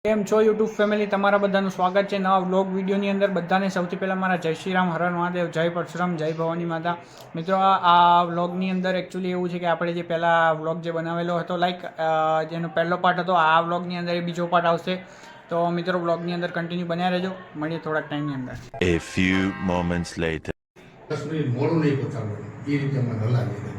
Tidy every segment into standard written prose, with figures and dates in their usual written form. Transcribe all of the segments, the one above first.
કેમ છો YouTube family, તમારા બધાનું સ્વાગત છે નવા વ્લોગ વિડીયોની અંદર. બધાને સૌથી પહેલાં મારા જય શ્રી રામ, હર મહાદેવ, જય પરશુરામ, જય ભવાની માતા. મિત્રો, આ વ્લોગની અંદર એકચ્યુઅલી એવું છે કે આપણે જે પહેલાં વ્લોગ જે બનાવેલો હતો જેનો પહેલો પાર્ટ હતો, આ વ્લોગની અંદર એ બીજો પાર્ટ આવશે. તો મિત્રો, વ્લોગની અંદર કન્ટિન્યુ બન્યા રહેજો. મળીએ થોડાક ટાઈમની અંદર. A few moments later. 10 minute મોડું નહીં પહોંચાડવાનું, એ રીતે અમે હલાવી બધી.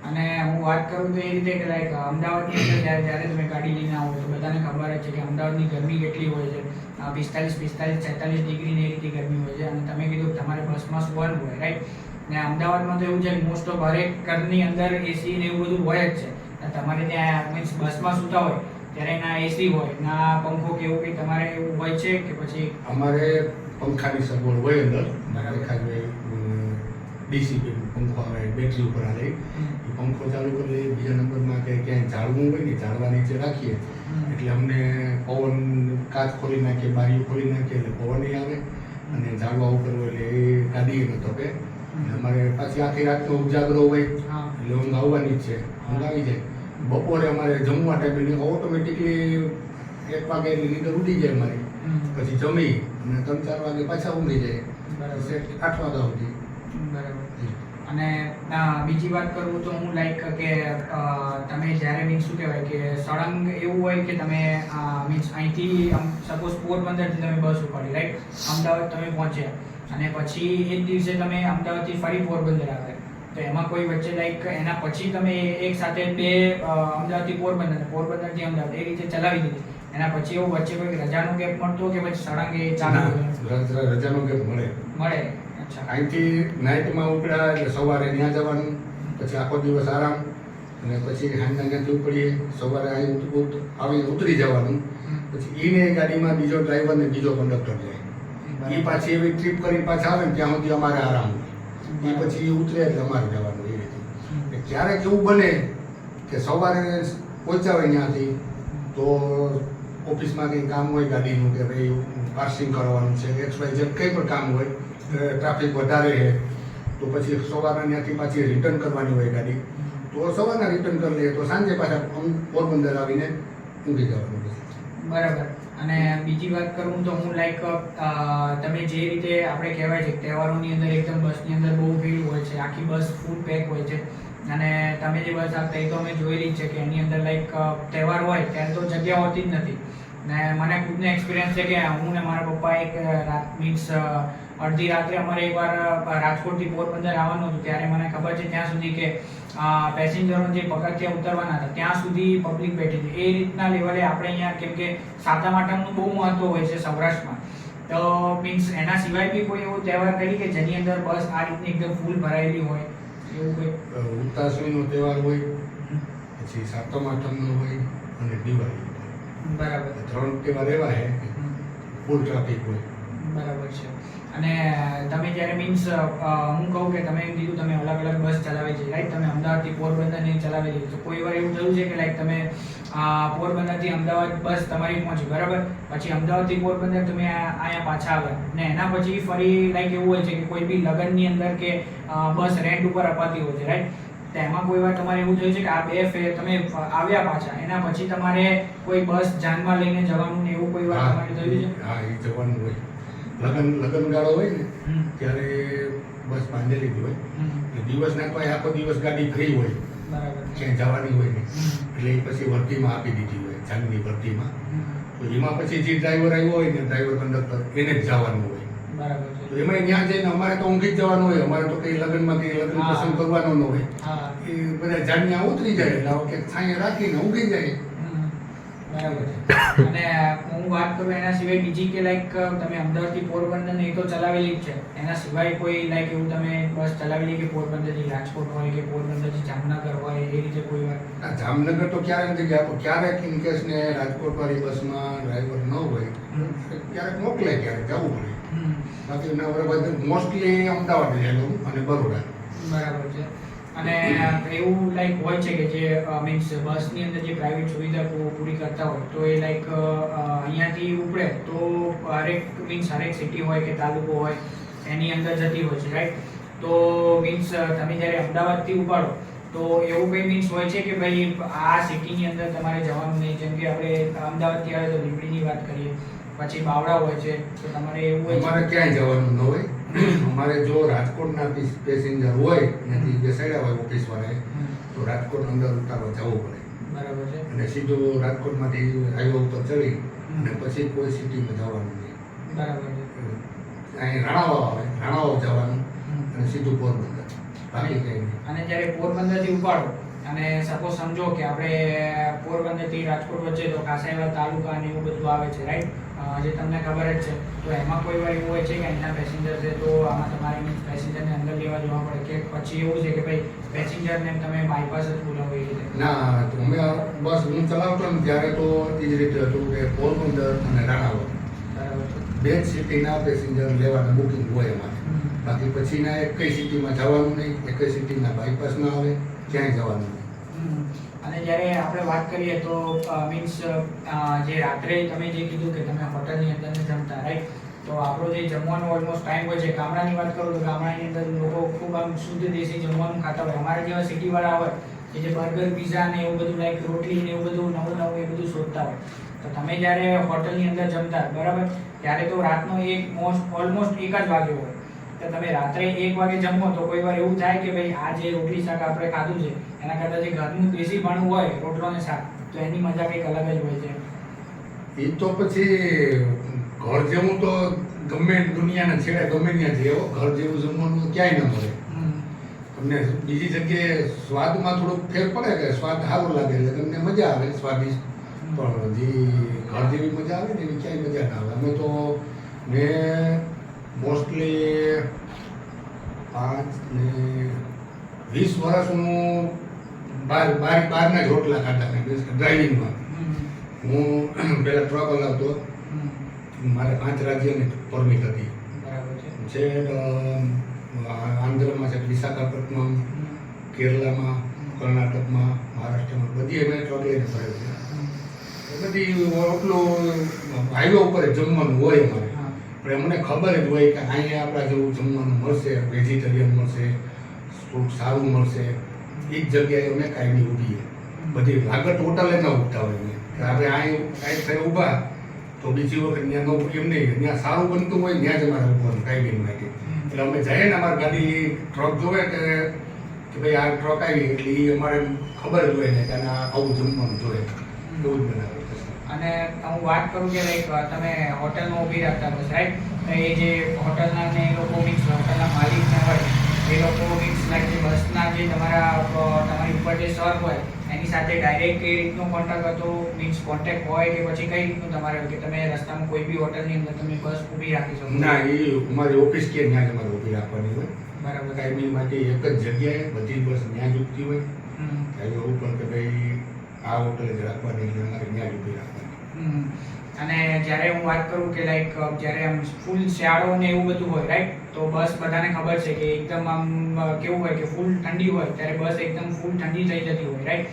અને હું વાત કરું તો એ રીતે કે અમદાવાદની અંદર જ્યારે તમે ગાડી લઈને આવો તો બધાને ખબર જ છે કે અમદાવાદની ગરમી કેટલી હોય છે. 45, 46 ડિગ્રીની એ રીતે ગરમી હોય છે. અને તમે કીધું કે તમારે બસમાં સુવાનું હોય, રાઈટ? ને અમદાવાદમાં તો એવું છે કે મોસ્ટ ઓફ હરેક ઘરની અંદર એસી ને એવું બધું હોય જ છે. તમારે ત્યાં મીન્સ બસમાં સૂતા હોય ત્યારે ના એસી હોય ના પંખો કે એવું કંઈ તમારે એવું હોય છે કે પછી? અમારે પંખાની સગવડ હોય અંદર. ખાલી ડીસી પંખો આવે, બેટરી ઉપર આવે, એ પંખો ચાલુ કરી લઈએ. બીજા નંબરમાં કે ક્યાંય ઝાડવું હોય ને, ઝાડવા નીચે રાખીએ એટલે અમને પવન, કાચ ખોલી નાખીએ, બારીઓ ખોલી નાખીએ એટલે પવન આવે. અને ઝાડવા ઉપર હોય એટલે એ ગાડી ન તપે. અમારે પાછી આખી રાતનો ઉજાગરો હોય એટલે ઊંઘ આવવાની જ છે, ઊંઘ આવી જાય. બપોરે અમારે જમવા ટાઈમે ઓટોમેટિકલી 1 વાગે એટલે નીંદર ઉડી જાય અમારી. પછી જમી અને 3-4 વાગે પાછા ઊંઘી જાય. 8 વાગ્યા સુધી. બરાબર. અને બીજી વાત કરું તો હું કે તમે જ્યારે મીન્સ શું કહેવાય કે સળંગ એવું હોય કે તમે મીન્સ અહીંથી સપોઝ પોરબંદરથી તમે બસ ઉપાડી, રાઈટ? અમદાવાદ તમે પહોંચ્યા અને પછી એક દિવસે તમે અમદાવાદથી ફરી પોરબંદર આવે તો એમાં કોઈ વચ્ચે એના પછી તમે એક સાથે બે અમદાવાદથી પોરબંદર, પોરબંદરથી અમદાવાદ એ રીતે ચલાવી દીધી. એના પછી એવું વચ્ચે કોઈ રજાનો ગેપ મળતો કે પછી સળંગ એ ચાલુ? રજાનો ગેપ મળે. અહીંથી નાઇટમાં ઉપડ્યા એટલે સવારે ત્યાં જવાનું, પછી આખો દિવસ આરામ, અને પછી સાંજના ત્યાંથી ઉપડીએ, સવારે આવીને ઉતરી જવાનું. પછી એને ગાડીમાં બીજો ડ્રાઈવર ને બીજો કંડક્ટર જાય. એ પાછી એવી ટ્રીપ કરી પાછા આવે ને ત્યાં સુધી અમારે આરામ હોય. એ પછી ઉતરે એટલે અમારે જવાનું. એ રીતે ક્યારેક એવું બને કે સવારે પહોંચ્યા હોય ત્યાંથી તો ઓફિસમાં કંઈ કામ હોય ગાડીનું કે ભાઈ પાર્સિંગ કરવાનું છે, XYZ કંઈ પણ કામ હોય, ટ્રાફિક વધારે છે તો પછી સવારના ત્યાંથી પાછી રિટર્ન કરવાની હોય ગાડી, તો સવારના રિટર્ન કરી લઈએ તો સાંજે પાછા પોરબંદર આવીને ઊંઘી જવાનું. બરાબર. અને બીજી વાત કરું તો હું તમે જે રીતે આપણે કહેવાય છે તહેવારોની અંદર એકદમ બસની અંદર બહુ ભીડ હોય છે, આખી બસ ફૂલ પેક હોય છે. અને તમે જે બસ આપતા એ તો અમે જોયેલી જ છે કે એની અંદર તહેવાર હોય ત્યારે તો જગ્યા હોતી જ નથી. ને મને ખુદને એક્સપિરિયન્સ છે કે હું ને મારા પપ્પા એક મીન્સ અડધી રાત્રે અમારે એકવાર રાજકોટથી પોરબંદર આવવાનું હતું ત્યારે મને ખબર છે ત્યાં સુધી કે પેસેન્જરો જે પગથિયા ઉતરવાના હતા ત્યાં સુધી પબ્લિક બેઠી હતી. એ રીતના લેવલે આપણે અહીંયા, કેમ કે સાતમ આઠમનું બહુ મહત્વ હોય છે સૌરાષ્ટ્રમાં, તો મીન્સ એના સિવાય બી કોઈ એવો તહેવાર કરી કે જેની અંદર બસ આ રીતની એકદમ ફૂલ ભરાયેલી હોય એવું કોઈ? ઉતાસણીનો તહેવાર હોય, પછી સાતમ આઠમનો હોય અને દિવાળી. બરાબર. 3 તહેવાર એવા છે ફૂલ ટ્રાફિક હોય. બરાબર છે. અને તમે જ્યારે મીન્સ હું કહું કે તમે એમ કીધું તમે અલગ અલગ બસ ચલાવી છે, રાઈટ? તમે અમદાવાદથી પોરબંદરની ચલાવેલી તો કોઈ વાર એવું થયું છે કે તમે પોરબંદરથી અમદાવાદ બસ તમારી પહોંચી, બરાબર? પછી અમદાવાદથી પોરબંદર તમે અહીંયા પાછા આવ્યા ને એના પછી ફરી એવું હોય છે કે કોઈ બી લગ્નની અંદર કે બસ રેન્ટ ઉપર અપાતી હોય છે, રાઈટ? તો એમાં કોઈ વાર તમારે એવું થયું છે કે આ બે ફેર તમે આવ્યા પાછા એના પછી તમારે કોઈ બસ જાનમાં લઈને જવાનું ને એવું કોઈ વાર તમારે થયું છે? હા, એ જવાનું હોય. લગ્નગાળો હોય ને ત્યારે બસ બાંધેલી જ હોય. દિવસના તો આખો દિવસ ગાડી ફ્રી હોય, ક્યાંય જવાની હોય ને એટલે એ પછી વર્ધીમાં આપી દીધી હોય, જાનની વર્ધીમાં. તો એમાં પછી જે ડ્રાઈવર આવ્યો હોય ને, ડ્રાઈવર કંડક્ટર, એને જ જવાનું હોય. તો એમાં ત્યાં જઈને અમારે તો ઊંઘી જ જવાનું હોય. અમારે તો કઈ લગ્નમાં કઈ લગ્ન પસંદ કરવાનો ન હોય. એ બધા જાન્યા ઉતરી જાય એટલે કે છાંયે રાખીને ઊંઘી જાય. બરાબર છે. અને હું વાત કરું એના સિવાય બીજી કે તમે અમદાવાદથી પોરબંદર એ તો ચલાવેલી જ છે, એના સિવાય કોઈ એવું તમે બસ ચલાવેલી કે પોરબંદરથી રાજકોટ હોય કે પોરબંદરથી જામનગર હોય એ રીતે કોઈ વાર? જામનગર તો ક્યારે નથી ગયા, પણ ક્યારેક ઇન કેસ ને રાજકોટ વાળી બસમાં ડ્રાઈવર ન હોય ક્યારેક મોકલે, ક્યારેક જવું પડે. બાકી મોસ્ટલી અમદાવાદ રહેલું અને બરોડા. બરાબર છે. અને એવું હોય છે કે જે મીન્સ બસની અંદર જે પ્રાઇવેટ સુવિધા પૂરી કરતા હોય તો એ અહીંયાથી ઉપડે તો હરેક સિટી હોય કે તાલુકો હોય એની અંદર જતી હોય છે, રાઈટ? તો મીન્સ તમે જ્યારે અમદાવાદથી ઉપાડો તો એવું કંઈ મીન્સ હોય છે કે ભાઈ આ સિટીની અંદર તમારે જવાનું નહીં, જેમ કે આપણે અમદાવાદથી આવે તો લીંબડીની વાત કરીએ, પછી બાવળા હોય છે, તો તમારે એવું હોય અમારે ક્યાંય જવાનું ન હોય. અમારે જો રાજકોટના પેસેન્જર હોય ત્યાંથી બેસાડ્યા હોય ઓફિસ વાળાએ તો રાજકોટ અંદર ઉતારવા જવું પડે. બરાબર છે. અને સીધું રાજકોટમાંથી હાઈવે ઉપર ચડી અને પછી કોઈ સિટીમાં જવાનું નહીં. બરાબર છે. અહીં રાણાવાવ આવે, રાણાવાવ જવાનું અને સીધું પોરબંદર, બાકી કંઈ નહીં. અને જ્યારે પોરબંદરથી ઉપાડો અને સપોઝ સમજો કે આપણે પોરબંદરથી રાજકોટ વચ્ચે તો ખાસા એવા તાલુકા ને એવું બધું આવે છે, રાઈટ? જે તમને ખબર જ છે. તો એમાં કોઈ વાર એવું હોય છે કે અહીંના પેસેન્જર છે તો આમાં તમારે પેસેન્જરને અંદર લેવા જવા પડે, કે પછી એવું છે કે ભાઈ પેસેન્જરને તમે બાયપાસ જ બોલાવો એ રીતે? ના, તો અમે બસ હું ચલાવતો ને ત્યારે તો એ જ રીતે હતું કે પોરબંદર અને રાણાવાવ બરાબર છે. બે જ સિટીના પેસેન્જર લેવાના બુકિંગ હોય અમારે. બાકી પછીના એકઈ સિટીમાં જવાનું નહીં, એકઈ સિટીના બાયપાસ ના આવે, ક્યાંય જવાનું નહીં. અને જ્યારે આપણે વાત કરીએ તો મીન્સ જે રાત્રે તમે જે કીધું કે તમે હોટલની અંદર જમતા, રાઈટ? તો આપણો જે જમવાનો ઓલમોસ્ટ ટાઈમ હોય છે, ગામડાની વાત કરું તો ગામડાની અંદર લોકો ખૂબ આમ શુદ્ધ દેશી જમવાનું ખાતા હોય. અમારા જેવા સિટીવાળા હોય કે જે બર્ગર, પીઝા ને એવું બધું, લાઈક રોટલી ને એવું બધું નવું નવું એ બધું શોધતા હોય. તો તમે જ્યારે હોટલની અંદર જમતા, બરાબર, ત્યારે તો રાતનો ઓલમોસ્ટ 1 જ વાગ્યો હોય. તો તમે રાત્રે 1 વાગે જમો તો કોઈ વાર એવું થાય કે ભાઈ આ જે રોટલી શાક આપણે ખાધું છે એના કરતાં જે ઘરનું દેશી ભાણું હોય, રોટલો ને શાક, તો એની મજા કંઈક અલગ જ હોય છે. એ તો પછી ઘર જેવું તો ગમે દુનિયાના છેડે ગમે ત્યાં જઈએ, ઘર જેવું જમવાનું ક્યાંય ન મળે. તમને બીજી જગ્યાએ સ્વાદમાં થોડોક ફેર પડે કે સ્વાદ સારો લાગે એટલે તમને મજા આવે સ્વાદિષ્ટ, પણ જે ઘર જેવી મજા આવે ને એવી ક્યાંય મજા ના આવે. અમે તો મેં મોસ્ટલી 5 ને 20 વર્ષ હું બહારના જ રોટલા ખાતા ને ડ્રાઇવિંગમાં. હું પહેલાં ટ્રક હલાવતો, મારે 5 રાજ્યની પરમિટ હતી. બરાબર છે. આંધ્રમાં છે, વિશાખાપટ્ટનમ, કેરલામાં, કર્ણાટકમાં, મહારાષ્ટ્રમાં, બધી મેં ટ્રક લઈને ફરેલ છે. એ બધી એટલું હાઈવે ઉપર જમવાનું હોય અમારે, પણ અમને ખબર જ હોય કે અહીંયા આપણા જેવું જમવાનું મળશે, વેજીટેરિયન મળશે, સારું મળશે. એ જ જગ્યાએ અમે કાંઈ ઊભીએ, બધી લાગત હોટલે ન ઉગતા હોય અમે કે આપણે અહીં કાંઈ થઈ ઊભા તો બીજી વખત ત્યાં ન એમ નહીં, ત્યાં સારું બનતું હોય ત્યાં જ અમારે ઊભવાનું કાંઈ માટે. એટલે અમે જઈએ ને અમારી ગાડી ટ્રક જોવે કે ભાઈ આ ટ્રક આવી એટલે એ અમારે ખબર જ હોય ને કે આવું જમવાનું જોઈએ, એવું જ બનાવે. અને હું વાત કરું કે લાઈક તમે હોટલમાં ઊભી રાખતા બસ, રાઈટ? એ જે હોટલના ને એ લોકો મીન્સ હોટલના માલિક ને હોય એ લોકો મીન્સ લાઈક જે બસના જે તમારી ઉપર જે સર હોય એની સાથે ડાયરેક્ટ એ રીતનો કોન્ટેક્ટ હતો, મીન્સ કોન્ટેક્ટ હોય કે પછી કઈ રીતનું તમારે કે તમે રસ્તામાં કોઈ બી હોટલની અંદર તમે બસ ઊભી રાખી શકો? ના, એ અમારી ઓફિસ કે ત્યાં તમારે ઊભી રાખવાની હોય. બરાબર. કાયમી માટે એક જ જગ્યાએ બધી બસ ત્યાં જ ઉગતી હોય. એવું પણ કે ભાઈ આ હોટલે જ રાખવાની એટલે અમારે ત્યાં જ ઊભી રાખવાની. અને જ્યારે હું વાત કરું કે લાઈક જ્યારે આમ ફૂલ શિયાળો ને એવું બધું હોય, રાઈટ? તો બસ બધાને ખબર છે કે એકદમ આમ કેવું હોય કે ફૂલ ઠંડી હોય ત્યારે બસ એકદમ ફૂલ ઠંડી થઈ જતી હોય, રાઈટ?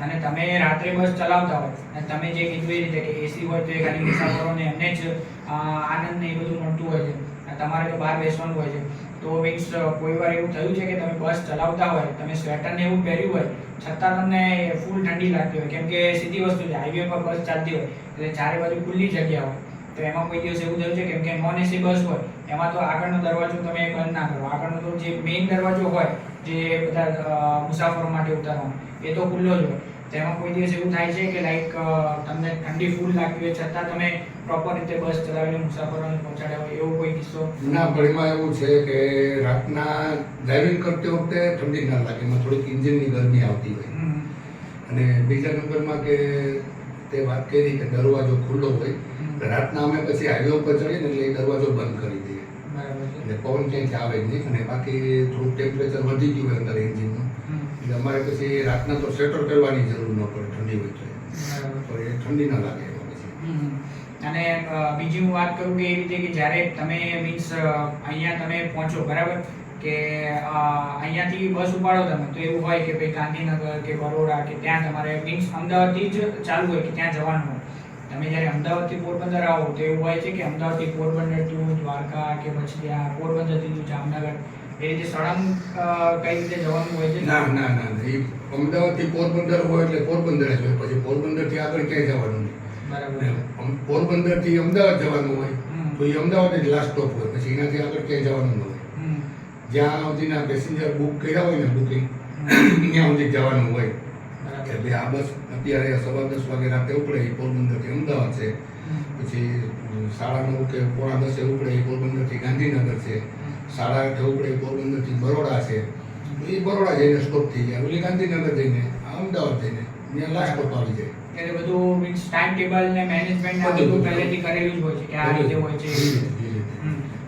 અને તમે રાત્રે બસ ચલાવતા હોય અને તમે જે કીધું એ રીતે કે એસી હોય તો એ ખાલી મુસાફરોને એમને જ આનંદ ને એ બધું મળતું હોય છે, તમારે તો બહાર બેસવાનું હોય છે. તો મીન્સ કોઈ વાર એવું થયું છે કે તમે બસ ચલાવતા હોય, તમે સ્વેટર ને એવું પહેર્યું હોય છતાં તમને ફૂલ ઠંડી લાગતી હોય, કેમ કે સીધી વસ્તુ છે, હાઈવે પર બસ ચાલતી હોય એટલે ચારે બાજુ ખુલ્લી જગ્યા હોય. તો એમાં કોઈ દિવસ એવું થયું છે કેમ કે નોન એસી બસ હોય એમાં તો આગળનો દરવાજો તમે બંધ ના કરો, આગળનો તો જે મેઇન દરવાજો હોય જે બધા મુસાફરો માટે ઉતારવાનો એ તો ખુલ્લો જ હોય. તો એમાં કોઈ દિવસ એવું થાય છે કે લાઈક તમને ઠંડી ફૂલ લાગતી હોય છતાં તમે પ્રોપર રીતે બસ ચલાવીને મુસાફરોને પહોંચાડ્યા હોય, એવો કોઈ કિસ્સો? ના, પણ એમાં એવું છે કે રાતના ડ્રાઇવિંગ કરતી વખતે ઠંડી ના લાગે, એમાં થોડીક ઇન્જિનની ગરમી આવતી હોય. અને બીજા નંબરમાં કે તે વાત કરી કે દરવાજો ખુલ્લો હોય, રાતના અમે પછી હાઈવે ઉપર ચડીએ ને એટલે એ દરવાજો બંધ કરી દઈએ, એટલે પવન ક્યાંથી આવે જ નહીં. અને બાકી થોડુંક ટેમ્પરેચર વધી ગયું હોય અંદર એન્જિનનું એટલે અમારે પછી રાતના તો સ્વેટર પહેરવાની જરૂર ન પડે, ઠંડી હોય તો એ ઠંડી ના લાગે એમાં પછી. અને બીજી હું વાત કરું કે એ રીતે કે જ્યારે તમે મીન્સ અહીંયા તમે પહોંચો, બરાબર, કે અહીંયાથી બસ ઉપાડો તમે તો એવું હોય કે ભાઈ ગાંધીનગર કે બરોડા કે ત્યાં તમારે મીન્સ અમદાવાદથી જ ચાલુ હોય કે ત્યાં જવાનું હોય. તમે જ્યારે અમદાવાદથી પોરબંદર આવો તો એવું હોય છે કે અમદાવાદથી પોરબંદર ટુ દ્વારકા કે પછી આ પોરબંદરથી જામનગર એ રીતે સળંગ કઈ રીતે જવાનું હોય છે? ના ના ના ના. એ અમદાવાદથી પોરબંદર હોય એટલે પોરબંદર જ હોય, પછી પોરબંદરથી આગળ ક્યાંય જવાનું નહીં. બરાબર. પોરબંદરથી અમદાવાદ જવાનું હોય તો એ અમદાવાદ જ લાસ્ટ સ્ટોપ હોય, પછી એનાથી આગળ ક્યાંય જવાનું ન હોય. જ્યાં સુધીના પેસેન્જર બુક કર્યા હોય ને બુકિંગ ત્યાં સુધી જવાનું હોય. એટલે આ બસ અત્યારે 10:15 વાગે રાતે ઉપડે એ પોરબંદરથી અમદાવાદ છે, પછી 9:30 કે 9:45 ઉપડે એ પોરબંદરથી ગાંધીનગર છે, 8:30 ઉપડે એ પોરબંદરથી બરોડા છે. એ બરોડા જઈને સ્ટોપ થઈ જાય, ઓલી ગાંધીનગર જઈને અમદાવાદ જઈને ત્યાં લાસ્ટ સ્ટોપ આવી જાય. એટલે બધું મીન્સ ટાઈમ ટેબલ ને મેનેજમેન્ટ ને બધું પહેલેથી કરેલું જ હોય છે કે આ રીતે હોય છે.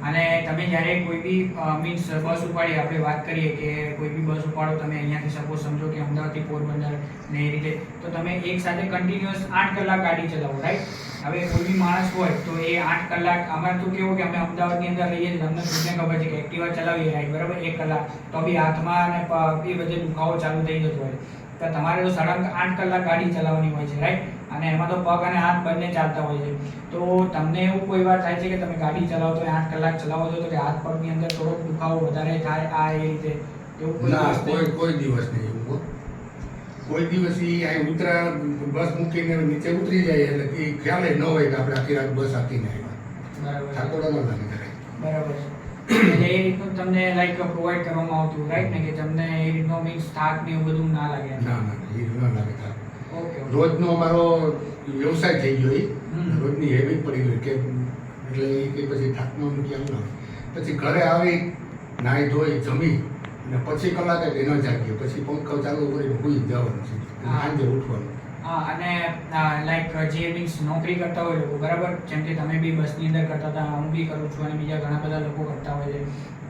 અને તમે જ્યારે કોઈ બી મીન્સ બસ ઉપાડી, આપણે વાત કરીએ કે કોઈ બી બસ ઉપાડો તમે અહીંયાથી સપોઝ સમજો કે અમદાવાદથી પોરબંદર ને એ રીતે, તો તમે એક સાથે કન્ટિન્યુઅસ 8 કલાક ગાડી ચલાવો, રાઈટ? હવે કોઈ બી માણસ હોય તો એ 8 કલાક, અમારે તો કેવું કે અમે અમદાવાદની અંદર રહીએ છીએ, તમને ખુદને ખબર છે કે એક્ટિવા ચલાવીએ, રાઈટ, બરાબર, 1 કલાક તો બી હાથમાં અને એ બધે દુખાવો ચાલુ થઈ જતો હોય. તો તમારે તો સળંગ 8 કલાક ગાડી ચલાવવાની હોય છે, રાઈટ? અને એમાં તો પગ અને હાથ બંને ચાલતા હોય છે. તો તમને એવું કોઈ વાર થાય છે કે તમે ગાડી ચલાવો તો 8 કલાક ચલાવો છો તો કે હાથ પગની અંદર થોડોક દુખાવો વધારે થાય આ એ રીતે? એવું કોઈ ના, દિવસ નહીં? કોઈ દિવસ નહીં એવું. કોઈ દિવસ આ ઉતરા બસ મૂકીને નીચે ઉતરી જાય એટલે એ ખ્યાલ ન હોય કે આપણે આખી રાત બસ આપીને આવ્યા. બરાબર. ઠાકોર ન લાગે જરાય. બરાબર. એટલે એ રીતનું તમને લાઈક પ્રોવાઈડ કરવામાં આવતું, રાઈટ ને, કે તમને એ રીતનો મીન્સ થાક ને એવું બધું ના લાગે? ના ના, એ ન લાગે થાક. ઓકે. રોજનો અમારો વ્યવસાય થઈ ગયો એ, રોજની હેબિટ પડી ગઈ કે એટલે એ કે પછી થાકનો ક્યાં ન આવે. પછી ઘરે આવી નાહી ધોઈ જમી અને પછી કલાકે કે ન જાગીએ, પછી પંખો ચાલુ કરીને સૂઈ જ જવાનું છે, સાંજે ઉઠવાનું. હા, અને લાઈક જે મીન્સ નોકરી કરતા હોય લોકો, બરાબર, જેમ કે તમે બી બસની અંદર કરતા હતા, હું બી કરું છું અને બીજા ઘણા બધા લોકો કરતા હોય છે.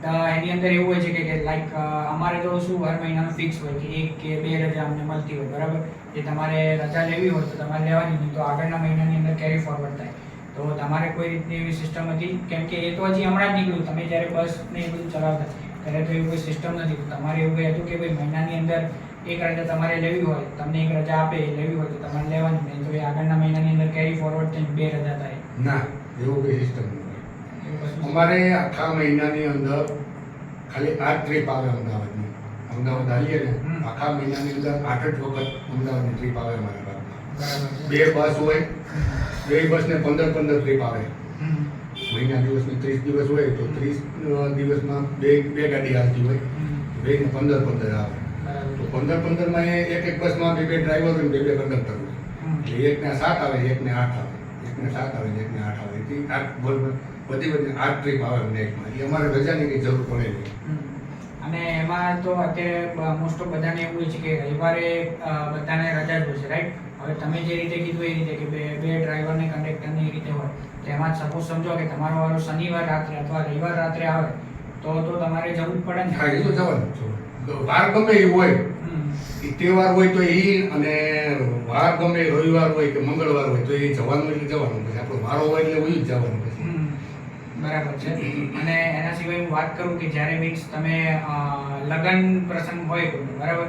તો એની અંદર એવું હોય છે કે લાઈક અમારે તો શું હર મહિનાનું ફિક્સ હોય કે 1 કે 2 રજા અમને મળતી હોય, બરાબર. જે તમારે રજા લેવી હોય તો તમારે લેવાની નહીં, તો આગળના મહિનાની અંદર કેરી ફોરવર્ડ થાય. તો તમારે કોઈ રીતની એવી સિસ્ટમ હતી? કેમ કે એ તો હજી હમણાં જ નીકળ્યું, તમે જ્યારે બસ ને એ બધું ચલાવતા ત્યારે તો એવું કોઈ સિસ્ટમ નથી. તો તમારે એવું કંઈ હતું કે ભાઈ મહિનાની અંદર 1 રજા તમારે લેવી હોય, તમને 1 રજા આપે લેવી હોય તો તમારે લેવાની નહીં, તો એ આગળના મહિનાની અંદર કેરી ફોરવર્ડ થઈને 2 રજા થાય? ના, એવું કોઈ સિસ્ટમ નહીં. અમારે આખા મહિનાની અંદર ખાલી 8 ટ્રીપ આવે અમદાવાદની. અમદાવાદ આવીએ ને આખા મહિનાની અંદર 8 જ વખત અમદાવાદની ટ્રીપ આવે અમારા ભાગમાં. 2 બસ હોય, 2 બસને 15 ટ્રીપ આવે. મહિના દિવસની 30 દિવસ હોય તો 30 દિવસમાં 2 ગાડી આવતી હોય, 2 ને 15 આવે. તો 15 એક બસમાં 2 ડ્રાઈવર હોય, 2 કંડક્ટર હોય. એટલે 1 ને 7 આવે, 1 ને 8 આવે, 1 ને 7 આવે, 1 ને 8 આવે. એથી 8 બધી 8 ટ્રીપ આવે નેટમાં. એ અમારે રજાની કંઈ જરૂર પડે નહીં. અને એમાં તો અત્યારે મોસ્ટ ઓફ બધાને એવું હોય છે કે રવિવારે બધાને રજા જ હોય છે, રાઈટ? હવે તમે જે રીતે કીધું એ રીતે કે બે ડ્રાઈવર ને કંડક્ટર ને એ રીતે હોય, તો એમાં સપોઝ સમજો કે તમારો વારો શનિવાર રાત્રે અથવા રવિવાર રાત્રે આવે તો તમારે જવું જ પડે ને? હા, એ તો જવાનું જ. વાર ગમે એ હોય, એ તહેવાર હોય તો એ, અને વાર ગમે રવિવાર હોય કે મંગળવાર હોય તો એ જવાનું એટલે જવાનું. પછી આપણો વારો હોય એટલે હોય જ જવાનું. પછી બરાબર છે. અને એના સિવાય હું વાત કરું કે જ્યારે મીન્સ તમે લગ્ન પ્રસંગ હોય કોઈ, બરાબર,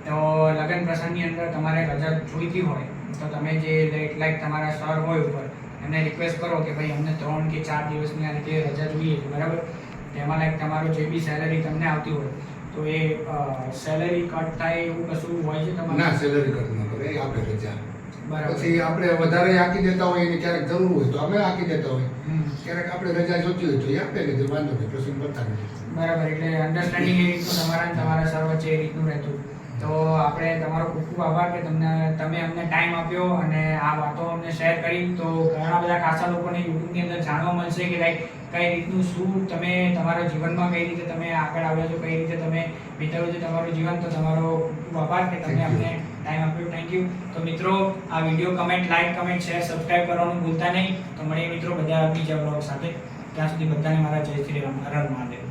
તો લગ્ન પ્રસંગની અંદર તમારે રજા જોઈતી હોય તો તમે જે લાઈક તમારા સર હોય ઉપર એમને રિક્વેસ્ટ કરો કે ભાઈ અમને 3 કે 4 દિવસની આ રીતે રજા જોઈએ છે, બરાબર. તેમાં લાઈક તમારો જે બી સેલરી તમને આવતી હોય તો એ સેલરી કટ થાય એવું કશું હોય છે તમારે? ના, સેલરી કટ ન કરે, એ આપણે રજા. બરાબર. પછી આપણે વધારે આંકી દેતા હોય એને ક્યારેક જરૂર હોય તો અમે આંકી દેતા હોય, ક્યારેક આપણે રજા જોતી હોય તો એ આપે કે વાંધો નહીં, પ્રસંગ કરતા નથી. બરાબર. એટલે અન્ડરસ્ટેન્ડિંગ એ રીતનું તમારા સર વચ્ચે એ રીતનું રહેતું. તો આપણે તમારો ખૂબ ખૂબ આભાર કે તમે અમને ટાઈમ આપ્યો અને આ વાતો અમને શેર કરી. તો ઘણા બધા ખાસા લોકોને યુટ્યુબની અંદર જાણવા મળશે કે લાઈક કઈ રીતનું શું તમે તમારા જીવનમાં કઈ રીતે તમે આગળ આવ્યા છો, કઈ રીતે તમે વિતાવ્યું છે તમારું જીવન. તો તમારો ખૂબ આભાર કે તમે અમને ટાઈમ આપ્યો. Thank you. તો મિત્રો, આ video like, comment, share, subscribe કરવાનું ભૂલતા નહીં. તો મળીએ મિત્રો બધા બીજા બ્લોગ સાથે. ત્યાં સુધી બધાને મારા જય શ્રી રામ, હર હર મહાદેવ.